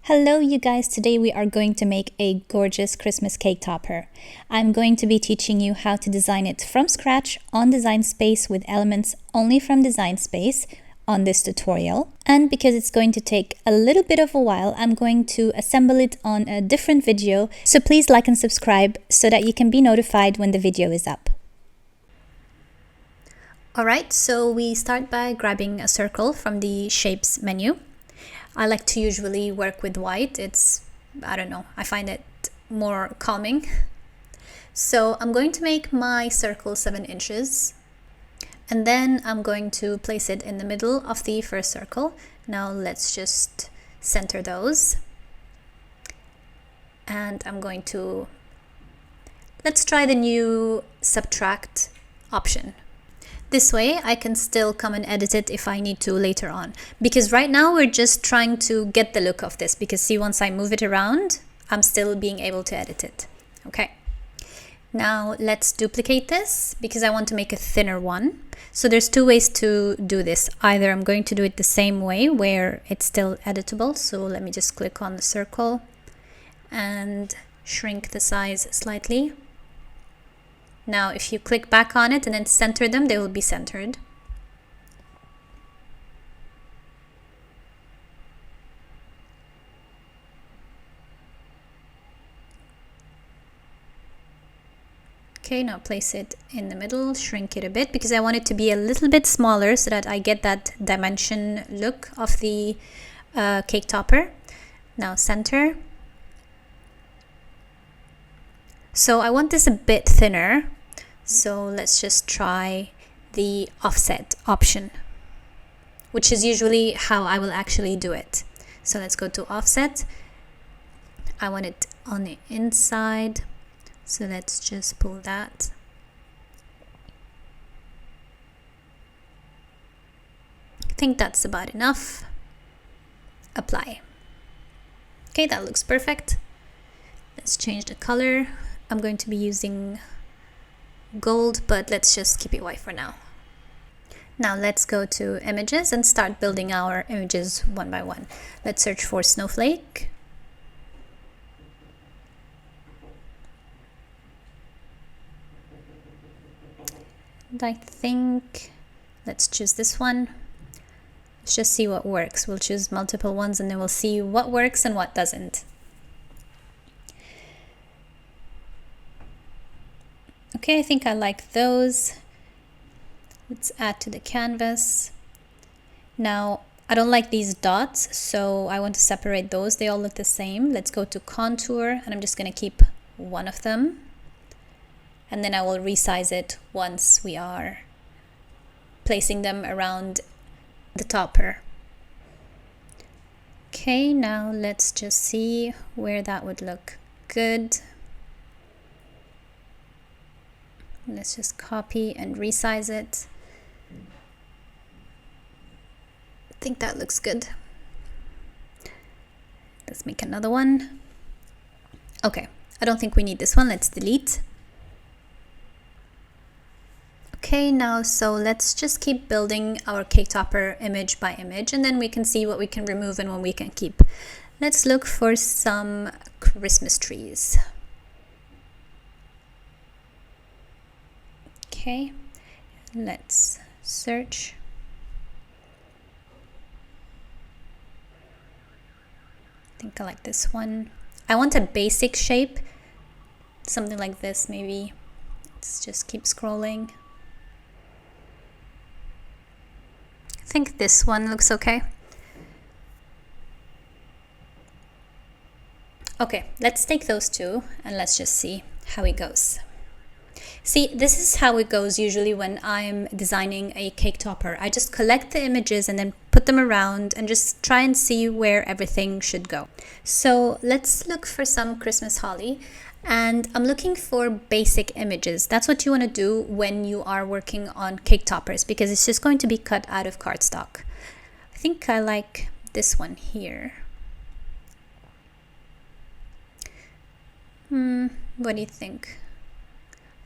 Hello you guys, today we are going to make a gorgeous Christmas cake topper. I'm going to be teaching you how to design it from scratch on Design Space with elements only from Design Space on this tutorial. And because it's going to take a little bit of a while, I'm going to assemble it on a different video. So please like and subscribe so that you can be notified when the video is up. Alright, so we start by grabbing a circle from the Shapes menu. I like to usually work with white. I find it more calming. So I'm going to make my circle 7 inches. And then I'm going to place it in the middle of the first circle. Now let's just center those. And let's try the new subtract option. This way I can still come and edit it if I need to later on. Because right now we're just trying to get the look of this. Because see, once I move it around, I'm still being able to edit it. Okay. Now let's duplicate this because I want to make a thinner one. So there's two ways to do this. Either I'm going to do it the same way where it's still editable. So let me just click on the circle and shrink the size slightly. Now, if you click back on it and then center them, they will be centered. Okay, now place it in the middle, shrink it a bit because I want it to be a little bit smaller so that I get that dimension look of the cake topper. Now center. So I want this a bit thinner, so let's just try the offset option, which is usually how I will actually do it. So let's go to offset. I want it on the inside, so let's just pull that. I think that's about enough. Apply. Okay, that looks perfect. Let's change the color. I'm going to be using gold, but let's just keep it white for now. Now let's go to images and start building our images one by one. Let's search for snowflake. And I think let's choose this one. Let's just see what works. We'll choose multiple ones and then we'll see what works and what doesn't. Okay, I think I like those. Let's add to the canvas. Now, I don't like these dots, so I want to separate those. They all look the same. Let's go to contour, and I'm just going to keep one of them. And then I will resize it once we are placing them around the topper. Okay, now let's just see where that would look good. Let's just copy and resize it. I think that looks good. Let's make another one. Okay, I don't think we need this one. Let's delete. Okay, now so let's just keep building our cake topper image by image, and then we can see what we can remove and what we can keep. Let's look for some Christmas trees. Okay, let's search. I think I like this one. I want a basic shape, something like this maybe. Let's just keep scrolling. I think this one looks okay. Okay, let's take those two and let's just see how it goes. See, this is how it goes usually when I'm designing a cake topper. I just collect the images and then put them around and just try and see where everything should go. So let's look for some Christmas holly, and I'm looking for basic images. That's what you want to do when you are working on cake toppers because it's just going to be cut out of cardstock. I think I like this one here. What do you think?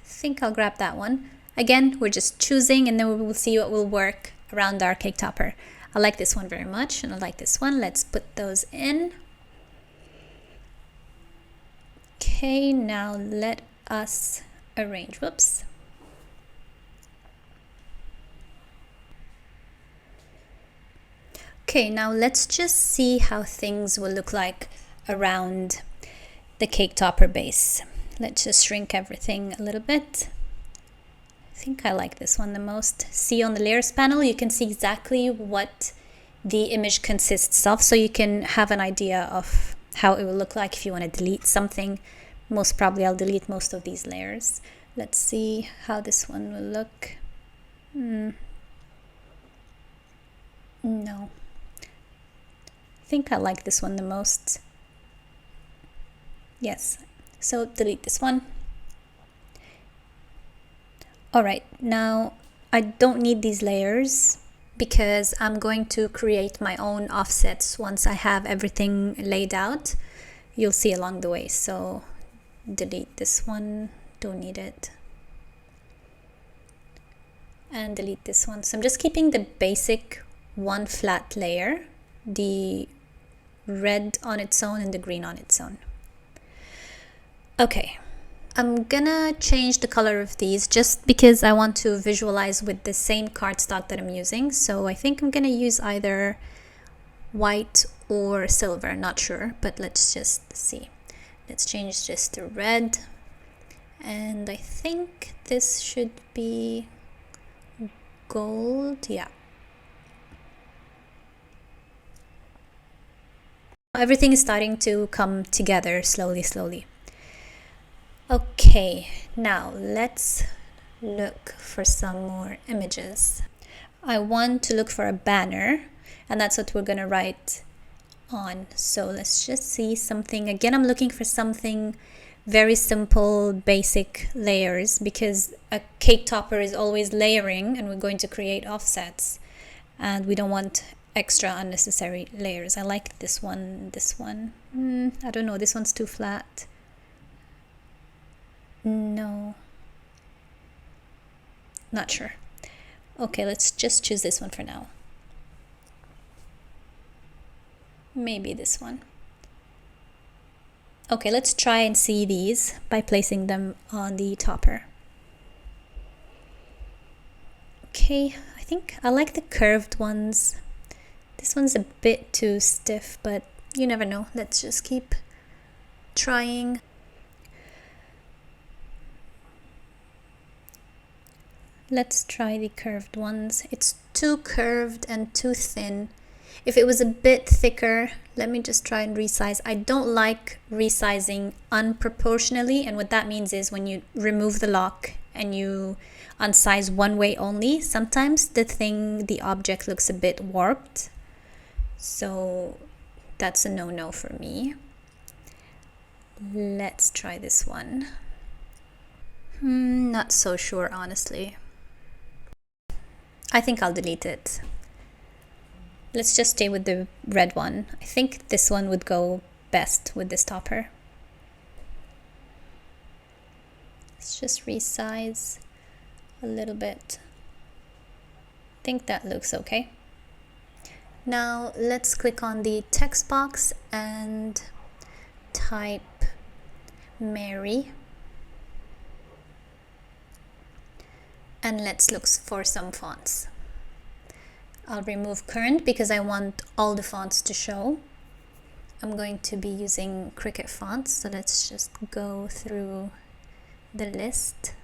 I think I'll grab that one. Again, we're just choosing and then we will see what will work around our cake topper. I like this one very much and I like this one. Let's put those in. Okay, now let us arrange. Whoops. Okay, now let's just see how things will look like around the cake topper base. Let's just shrink everything a little bit. I think I like this one the most. See, on the layers panel, you can see exactly what the image consists of, so you can have an idea of how it will look like if you want to delete something. Most probably I'll delete most of these layers. Let's see how this one will look. No. I think I like this one the most. Yes, so delete this one. Alright, now I don't need these layers because I'm going to create my own offsets once I have everything laid out. You'll see along the way, so delete this one, don't need it. And delete this one. So I'm just keeping the basic one flat layer, the red on its own and the green on its own. Okay, I'm gonna change the color of these just because I want to visualize with the same cardstock that I'm using. So I think I'm gonna use either white or silver, not sure, but let's just see. Let's change this to red, and I think this should be gold. Yeah. Everything is starting to come together slowly. Okay, now let's look for some more images. I want to look for a banner, and that's what we're gonna write on. So let's just see something. Again, I'm looking for something very simple, basic layers, because a cake topper is always layering and we're going to create offsets and we don't want extra unnecessary layers. I like this one. I don't know, this one's too flat. No, not sure. Okay, let's just choose this one for now. Maybe this one. Okay, let's try and see these by placing them on the topper. Okay, I think I like the curved ones. This one's a bit too stiff, but you never know. Let's just keep trying. Let's try the curved ones. It's too curved and too thin. If it was a bit thicker, let me just try and resize. I don't like resizing unproportionally, and what that means is when you remove the lock and you unsize one way only, sometimes the object looks a bit warped. So that's a no-no for me. Let's try this one. Not so sure, honestly. I think I'll delete it. Let's just stay with the red one. I think this one would go best with this topper. Let's just resize a little bit. I think that looks okay. Now let's click on the text box and type Mary. And let's look for some fonts. I'll remove current because I want all the fonts to show. I'm going to be using Cricut fonts, so let's just go through the list.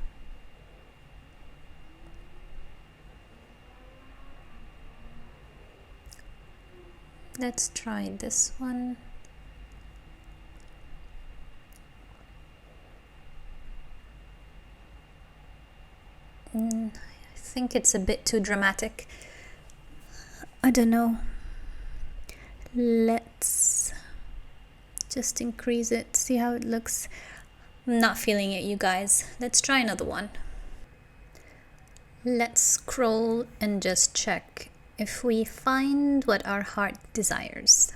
Let's try this one. I think it's a bit too dramatic. I don't know. Let's just increase it, see how it looks. I'm not feeling it, you guys. Let's try another one. Let's scroll and just check if we find what our heart desires.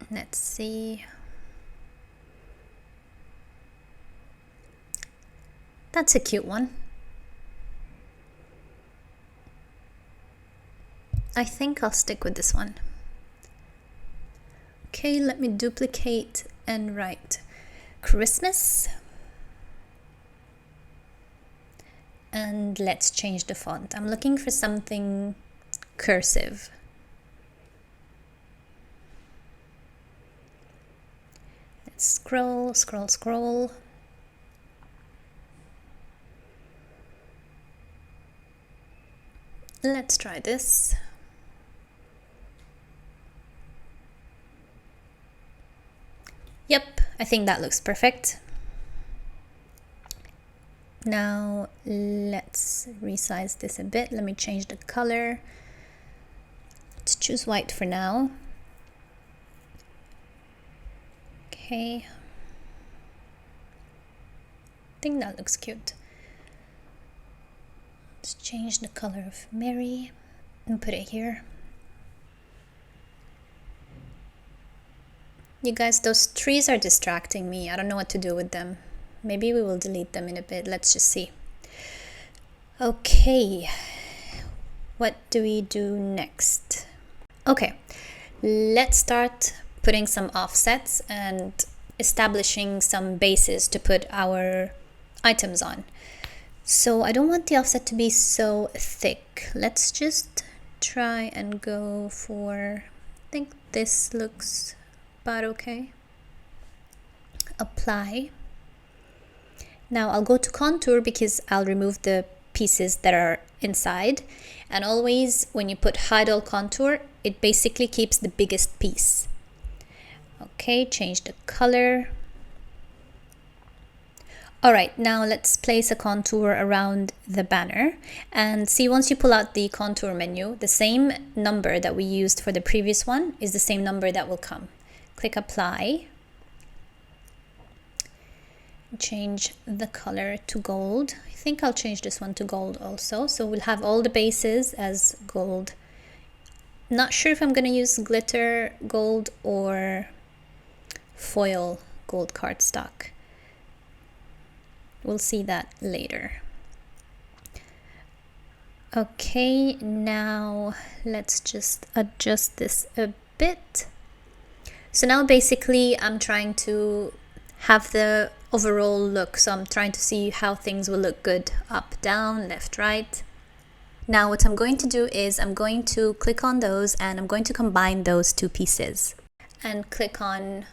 Let's see. That's a cute one. I think I'll stick with this one. Okay, let me duplicate and write Christmas. And let's change the font. I'm looking for something cursive. Let's scroll, scroll, scroll. Let's try this. Yep, I think that looks perfect. Now let's resize this a bit. Let me change the color. Let's choose white for now. Okay. I think that looks cute. Let's change the color of Mary and put it here. You guys, those trees are distracting me. I don't know what to do with them. Maybe we will delete them in a bit. Let's just see. Okay. What do we do next? Okay. Let's start putting some offsets and establishing some bases to put our items on. So I don't want the offset to be so thick. Let's just try and go for, I think this looks about okay. Apply. Now I'll go to contour because I'll remove the pieces that are inside. And always when you put hide all contour, it basically keeps the biggest piece. Okay, change the color. Alright, now let's place a contour around the banner. And see, once you pull out the contour menu, the same number that we used for the previous one is the same number that will come. Click apply. Change the color to gold. I think I'll change this one to gold also. So we'll have all the bases as gold. Not sure if I'm going to use glitter gold or foil gold cardstock. We'll see that later. Okay, now let's just adjust this a bit. So now basically I'm trying to have the overall look. So I'm trying to see how things will look good up, down, left, right. Now what I'm going to do is I'm going to click on those and I'm going to combine those two pieces and click on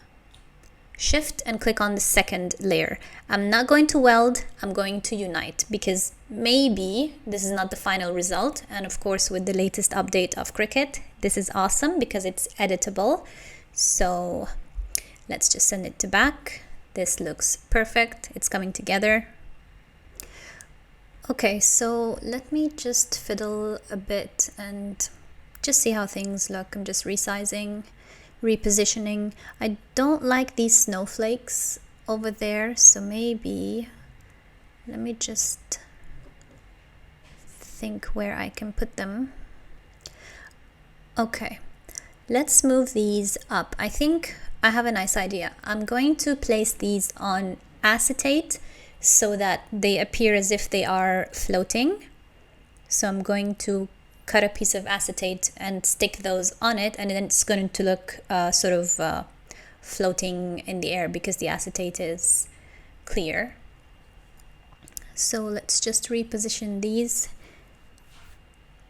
Shift and click on the second layer. I'm not going to weld, I'm going to unite because maybe this is not the final result. And of course, with the latest update of Cricut, this is awesome because it's editable. So let's just send it to back. This looks perfect. It's coming together. Okay, so let me just fiddle a bit and just see how things look. I'm just resizing, repositioning. I don't like these snowflakes over there, so maybe let me just think where I can put them. Okay, let's move these up. I think I have a nice idea. I'm going to place these on acetate so that they appear as if they are floating. So I'm going to cut a piece of acetate and stick those on it, and then it's going to look sort of floating in the air because the acetate is clear. So let's just reposition these.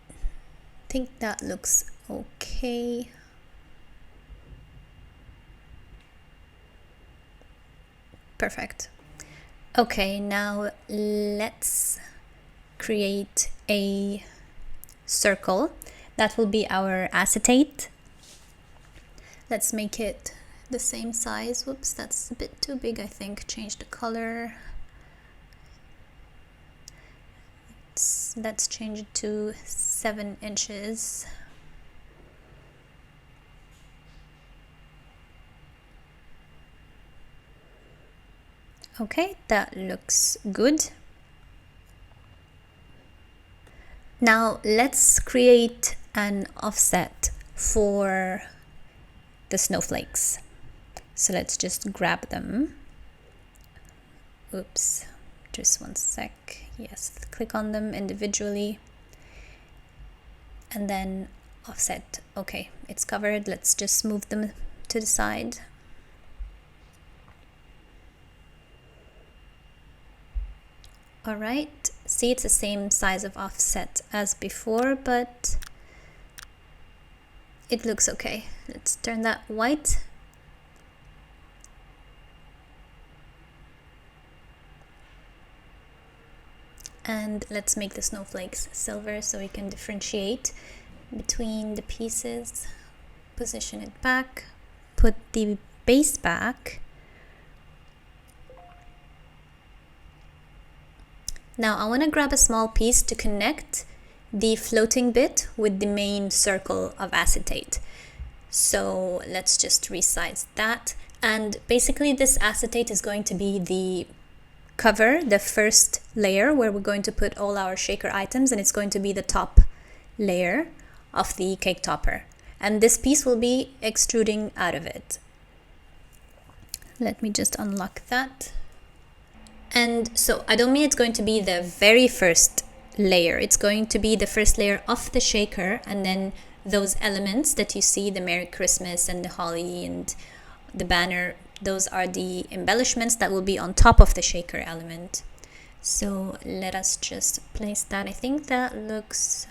I think that looks okay. Perfect. Okay, now let's create a circle that will be our acetate. Let's make it the same size. Whoops, that's a bit too big, I think. Change the color. Let's change it to 7 inches. Okay, that looks good. Now let's create an offset for the snowflakes. So let's just grab them. Oops, Just one sec. Yes, click on them individually and then offset. Okay, it's covered. Let's just move them to the side. All right, see, it's the same size of offset as before, but it looks okay. Let's turn that white. And let's make the snowflakes silver so we can differentiate between the pieces. Position it back, put the base back. Now I want to grab a small piece to connect the floating bit with the main circle of acetate. So let's just resize that. And basically this acetate is going to be the cover, the first layer where we're going to put all our shaker items, and it's going to be the top layer of the cake topper. And this piece will be extruding out of it. Let me just unlock that. And so I don't mean it's going to be the very first layer. It's going to be the first layer of the shaker, and then those elements that you see, the Merry Christmas and the holly and the banner, those are the embellishments that will be on top of the shaker element. So let us just place that. I think that looks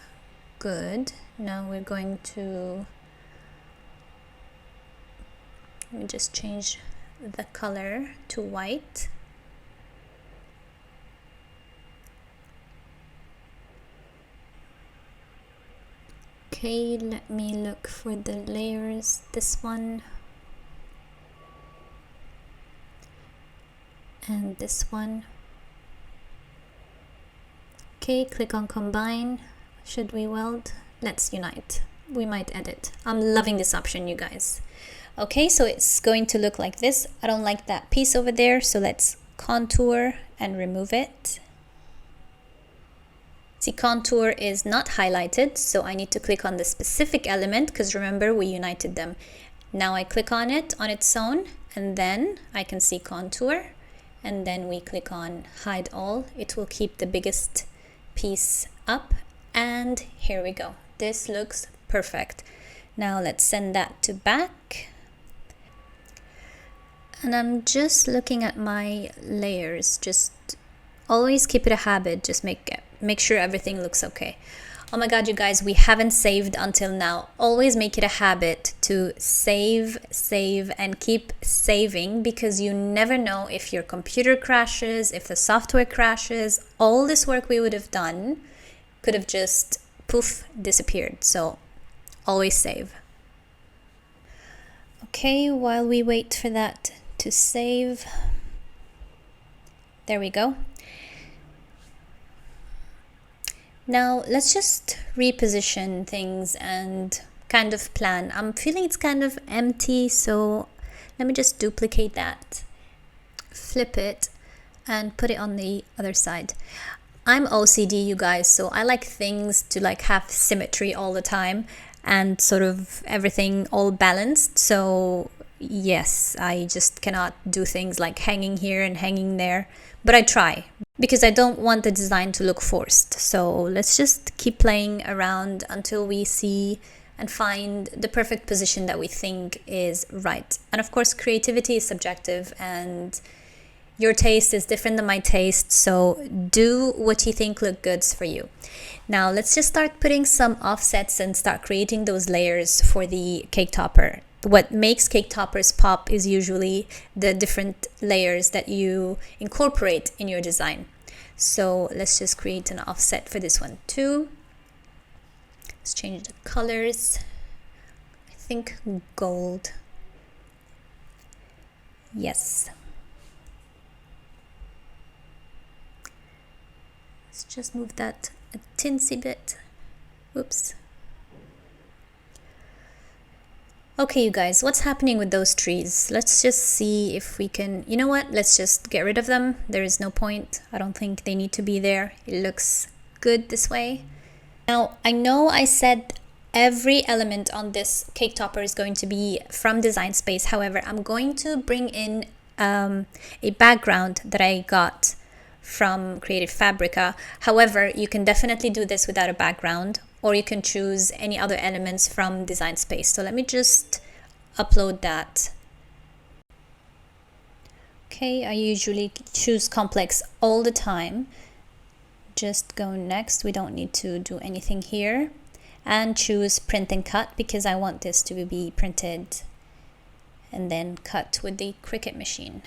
good. Now we're going to, let me just change the color to white. Okay, let me look for the layers. This one. And this one. Okay, click on combine. Should we weld? Let's unite. We might edit. I'm loving this option, you guys. Okay, so it's going to look like this. I don't like that piece over there, so let's contour and remove it. See, contour is not highlighted, so I need to click on the specific element because remember we united them. Now I click on it on its own, and then I can see contour. And then we click on hide all. It will keep the biggest piece up. And here we go. This looks perfect. Now let's send that to back. And I'm just looking at my layers. Just always keep it a habit. Just make sure everything looks okay. Oh my god, you guys, we haven't saved until now. Always make it a habit to save, and keep saving, because you never know if your computer crashes, if the software crashes. All this work we would have done could have just poof, disappeared. So always save. Okay, while we wait for that to save, there we go. Now let's just reposition things and kind of plan. I'm feeling it's kind of empty, so let me just duplicate that, flip it, and put it on the other side. I'm OCD, you guys, so I like things to like have symmetry all the time and sort of everything all balanced. So yes, I just cannot do things like hanging here and hanging there, but I try because I don't want the design to look forced. So let's just keep playing around until we see and find the perfect position that we think is right. And of course, creativity is subjective and your taste is different than my taste, so do what you think look good for you. Now let's just start putting some offsets and start creating those layers for the cake topper. What makes cake toppers pop is usually the different layers that you incorporate in your design. So let's just create an offset for this one too. Let's change the colors. I think gold. Yes. Let's just move that a teensy bit. Oops. Okay, you guys, what's happening with those trees? Let's just see if we can, you know what? Let's just get rid of them. There is no point. I don't think they need to be there. It looks good this way. Now, I know I said every element on this cake topper is going to be from Design Space. However, I'm going to bring in a background that I got from Creative Fabrica. However, you can definitely do this without a background, or you can choose any other elements from Design Space. So let me just upload that. Okay, I usually choose complex all the time. Just go next. We don't need to do anything here. And choose print and cut because I want this to be printed and then cut with the Cricut machine.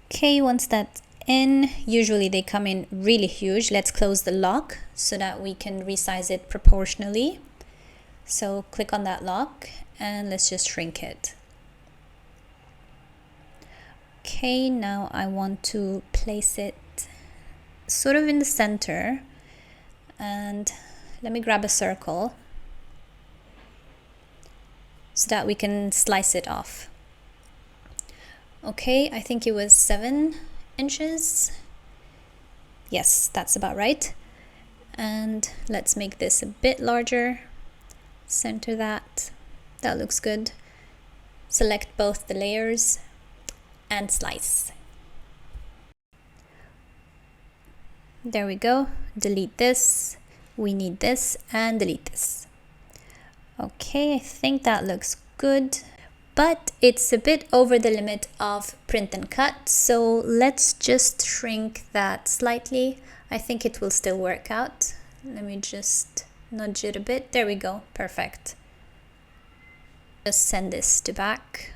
Okay, once that's in, usually they come in really huge. Let's close the lock so that we can resize it proportionally. So click on that lock and let's just shrink it. Okay, now I want to place it sort of in the center, and let me grab a circle so that we can slice it off. Okay, I think it was 7 inches. Yes, that's about right. And let's make this a bit larger. Center that. That looks good. Select both the layers and slice. There we go. Delete this. We need this, and delete this. Okay, I think that looks good, but it's a bit over the limit of print and cut, so let's just shrink that slightly. I think it will still work out. Let me just nudge it a bit. There we go. Perfect. Just send this to back.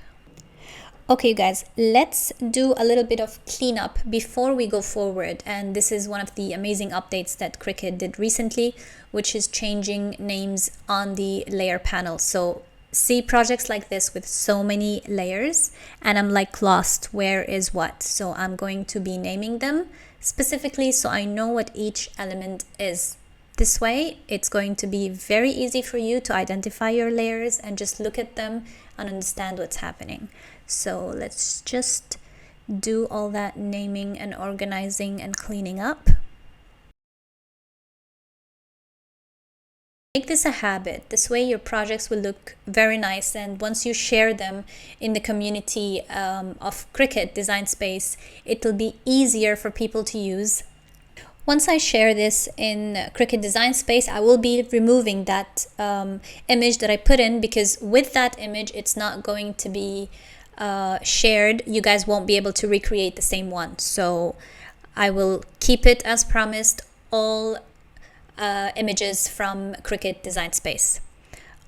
Okay, you guys, let's do a little bit of cleanup before we go forward. And this is one of the amazing updates that Cricut did recently, which is changing names on the layer panel. So see projects like this with so many layers and I'm like lost, where is what? So I'm going to be naming them specifically so I know what each element is. This way, it's going to be very easy for you to identify your layers and just look at them and understand what's happening. So let's just do all that naming and organizing and cleaning up. Make this a habit. This way your projects will look very nice, and once you share them in the community of Cricut Design Space, it will be easier for people to use. Once I share this in Cricut Design Space, I will be removing that image that I put in, because with that image it's not going to be shared. You guys won't be able to recreate the same one. So I will keep it as promised, all images from Cricut Design Space.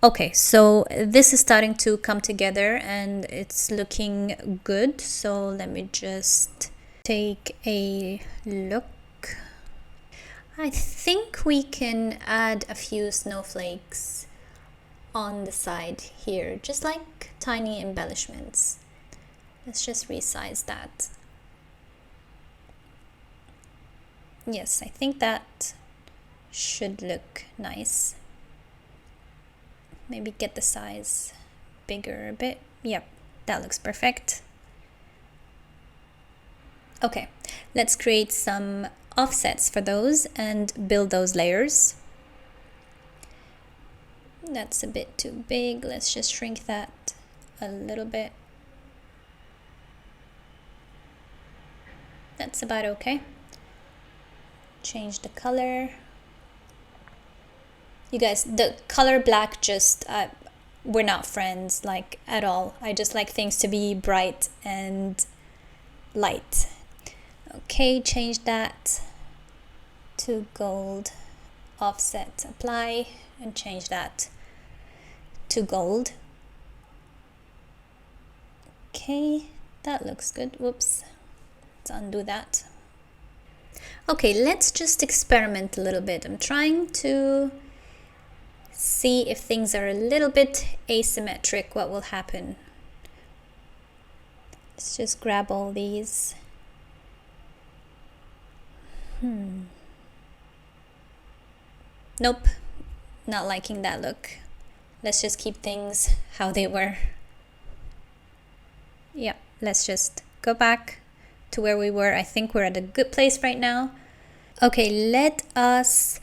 Okay, so this is starting to come together and it's looking good. So let me just take a look. I think we can add a few snowflakes on the side here, just like tiny embellishments. Let's just resize that. Yes, I think that should look nice. Maybe get the size bigger a bit. Yep, that looks perfect. Okay, let's create some offsets for those and build those layers. That's a bit too big. Let's just shrink that a little bit. That's about okay. Change the color. You guys, the color black just, we're not friends, like, at all. I just like things to be bright and light. Okay, change that to gold. Offset, apply, and change that to gold. Okay, that looks good. Whoops. Let's undo that. Okay, let's just experiment a little bit. I'm trying to see if things are a little bit asymmetric, what will happen. Let's just grab all these. Nope, not liking that look. Let's just keep things how they were. Yeah, let's just go back to where we were. I think we're at a good place right now. Okay, let us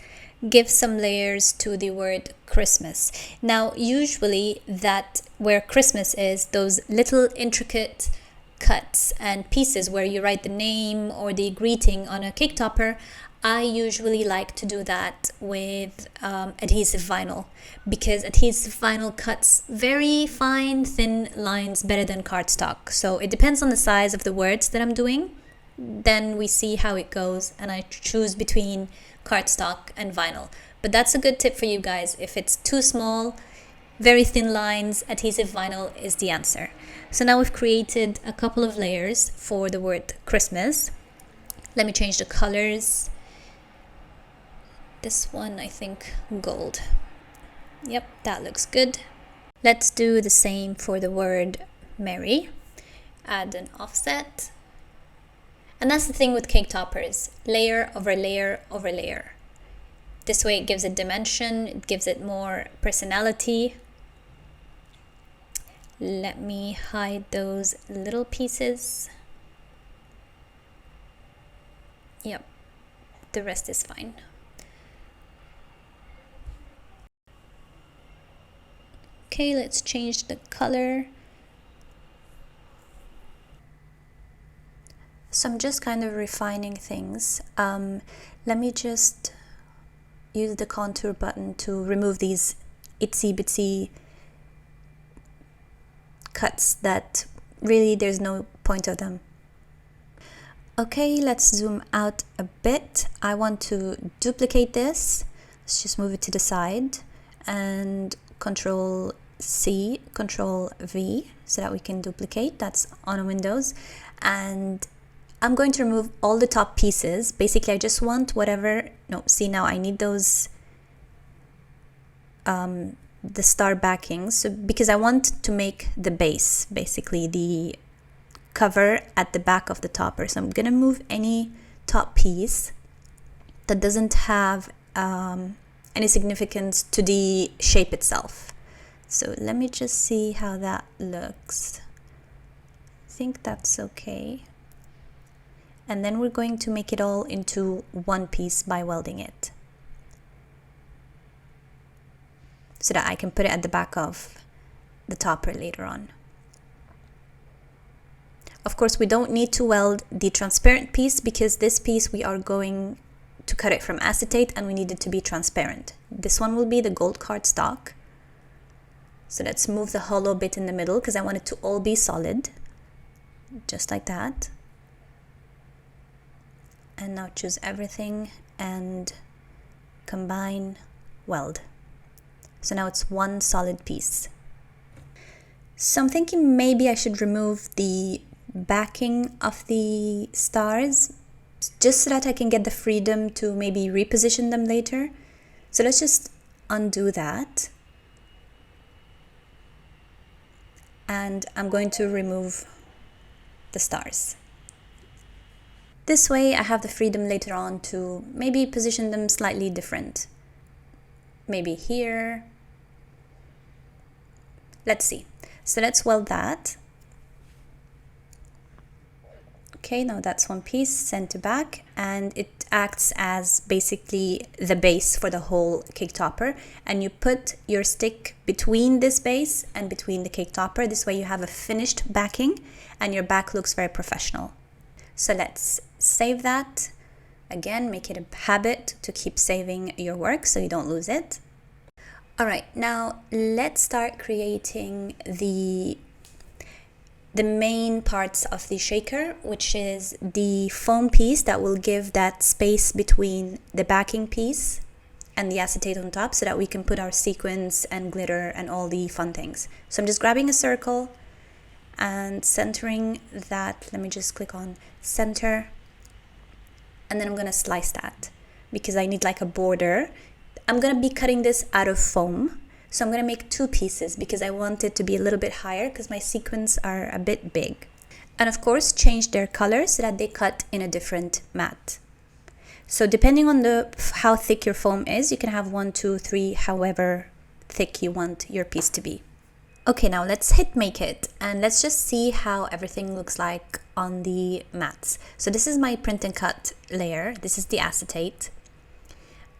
give some layers to the word Christmas. Now, usually that where Christmas is, those little intricate cuts and pieces where you write the name or the greeting on a cake topper, I usually like to do that with adhesive vinyl, because adhesive vinyl cuts very fine, thin lines better than cardstock. So it depends on the size of the words that I'm doing. Then we see how it goes, and I choose between cardstock and vinyl. But that's a good tip for you guys. If it's too small, very thin lines, adhesive vinyl is the answer. So now we've created a couple of layers for the word Christmas. Let me change the colors. This one, I think gold. Yep, that looks good. Let's do the same for the word Merry. Add an offset. And that's the thing with cake toppers, layer over layer over layer. This way it gives it dimension, it gives it more personality. Let me hide those little pieces. Yep, the rest is fine. Okay, let's change the color. So I'm just kind of refining things. Let me just use the contour button to remove these itsy bitsy cuts that really there's no point of them. Okay, let's zoom out a bit. I want to duplicate this. Let's just move it to the side and Control C, Control V so that we can duplicate. That's on Windows. And I'm going to remove all the top pieces. Basically, I just want whatever, no, see now I need those, the star backings, so because I want to make the base, basically the cover at the back of the topper. So I'm gonna move any top piece that doesn't have any significance to the shape itself. So let me just see how that looks. I think that's okay. And then we're going to make it all into one piece by welding it, so that I can put it at the back of the topper later on. Of course, we don't need to weld the transparent piece because this piece we are going to cut it from acetate and we need it to be transparent. This one will be the gold cardstock. So let's move the hollow bit in the middle because I want it to all be solid, just like that. And now choose everything and combine, weld. So now it's one solid piece. So I'm thinking maybe I should remove the backing of the stars just so that I can get the freedom to maybe reposition them later. So let's just undo that. And I'm going to remove the stars. This way I have the freedom later on to maybe position them slightly different. Maybe here. Let's see. So let's weld that. Okay, now that's one piece, send to back, and it acts as basically the base for the whole cake topper. And you put your stick between this base and between the cake topper. This way you have a finished backing and your back looks very professional. So let's save that. Again, make it a habit to keep saving your work so you don't lose it. All right, now let's start creating the main parts of the shaker, which is the foam piece that will give that space between the backing piece and the acetate on top so that we can put our sequins and glitter and all the fun things. So I'm just grabbing a circle and centering that. Let me just click on center, and then I'm gonna slice that because I need like a border. I'm gonna be cutting this out of foam. So I'm going to make two pieces because I want it to be a little bit higher because my sequins are a bit big. And of course, change their color so that they cut in a different mat. So depending on how thick your foam is, you can have 1, 2, 3, however thick you want your piece to be. Okay, now let's hit make it and let's just see how everything looks like on the mats. So this is my print and cut layer. This is the acetate.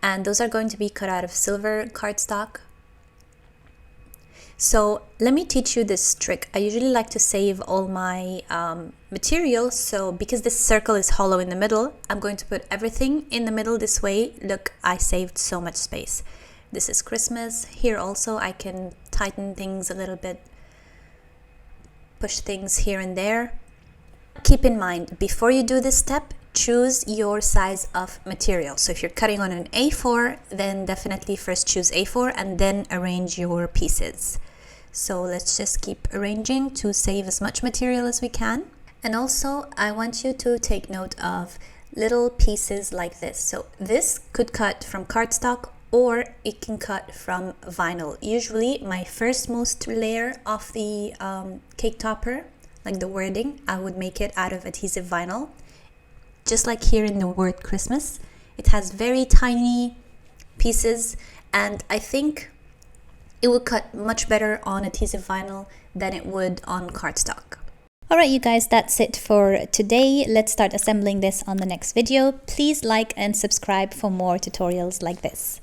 And those are going to be cut out of silver cardstock. So let me teach you this trick. I usually like to save all my material, so because this circle is hollow in the middle, I'm going to put everything in the middle this way. Look, I saved so much space. This is Christmas. Here also I can tighten things a little bit, push things here and there. Keep in mind, before you do this step, choose your size of material. So if you're cutting on an A4, then definitely first choose A4 and then arrange your pieces. So let's just keep arranging to save as much material as we can. And also I want you to take note of little pieces like this. So this could cut from cardstock or it can cut from vinyl. Usually my firstmost layer of the cake topper, like the wording, I would make it out of adhesive vinyl. Just like here in the word Christmas, it has very tiny pieces, and I think it would cut much better on adhesive vinyl than it would on cardstock. Alright you guys, that's it for today. Let's start assembling this on the next video. Please like and subscribe for more tutorials like this.